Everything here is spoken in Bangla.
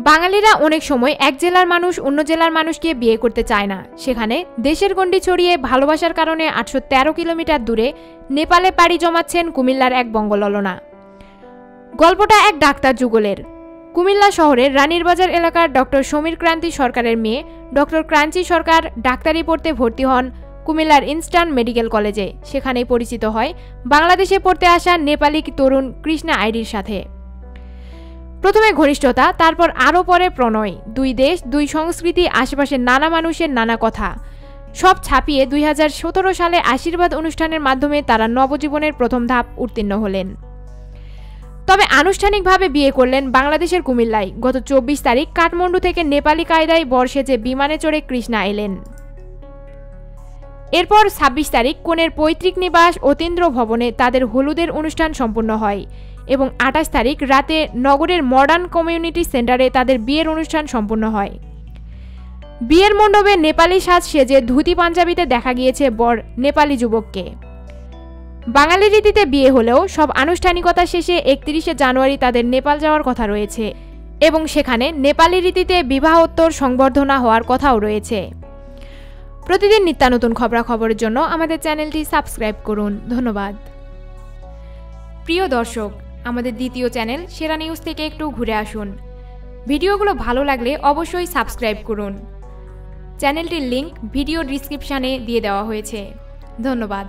বাঙালিরা অনেক সময় এক জেলার মানুষ অন্য জেলার মানুষকে বিয়ে করতে চায় না। সেখানে দেশের গণ্ডি ছড়িয়ে ভালোবাসার কারণে ৮১৩ কিলোমিটার দূরে নেপালে পাড়ি জমাচ্ছেন কুমিল্লার এক বঙ্গললনা। গল্পটা এক ডাক্তার যুগলের। কুমিল্লা শহরের রানীরবাজার এলাকার ডক্টর সমীর ক্রান্তি সরকারের মেয়ে ডক্টর ক্রান্তি সরকার ডাক্তারি পড়তে ভর্তি হন কুমিল্লার ইনস্টান মেডিকেল কলেজে। সেখানেই পরিচিত হয় বাংলাদেশে পড়তে আসা নেপালি তরুণ কৃষ্ণা আইরির সাথে। প্রথমে ঘনিষ্ঠতা, তারপর আরও পরে প্রণয়। দুই দেশ, দুই সংস্কৃতি, আশেপাশের নানা মানুষের নানা কথা সব ছাপিয়ে ২০১৭ সালে আশীর্বাদ অনুষ্ঠানের মাধ্যমে তারা নবজীবনের প্রথম ধাপ উত্তীর্ণ হলেন। তবে আনুষ্ঠানিকভাবে বিয়ে করলেন বাংলাদেশের কুমিল্লায়। গত ২৪ তারিখ কাঠমান্ডু থেকে নেপালি কায়দায় বর সেজে বিমানে চড়ে কৃষ্ণা এলেন। এরপর ২৬ তারিখ কনের পৈতৃক নিবাস অতীন্দ্র ভবনে তাদের হলুদের অনুষ্ঠান সম্পন্ন হয় এবং ২৮ তারিখ রাতে নগরের মডার্ন কমিউনিটি সেন্টারে তাদের বিয়ের অনুষ্ঠান সম্পন্ন হয়। বিয়ের মণ্ডপে নেপালি সাজ সেজে ধুতি পাঞ্জাবিতে দেখা গিয়েছে বর নেপালি যুবককে। বাঙালি রীতিতে বিয়ে হলেও সব আনুষ্ঠানিকতা শেষে ৩১ জানুয়ারি তাদের নেপাল যাওয়ার কথা রয়েছে এবং সেখানে নেপালি রীতিতে বিবাহোত্তর সংবর্ধনা হওয়ার কথাও রয়েছে। প্রতিদিন নিত্যানতুন খবরাখবরের জন্য আমাদের চ্যানেলটি সাবস্ক্রাইব করুন। ধন্যবাদ। প্রিয় দর্শক, আমাদের দ্বিতীয় চ্যানেল সেরা নিউজ থেকে একটু ঘুরে আসুন। ভিডিওগুলো ভালো লাগলে অবশ্যই সাবস্ক্রাইব করুন। চ্যানেলটির লিংক ভিডিও ডিসক্রিপশানে দিয়ে দেওয়া হয়েছে। ধন্যবাদ।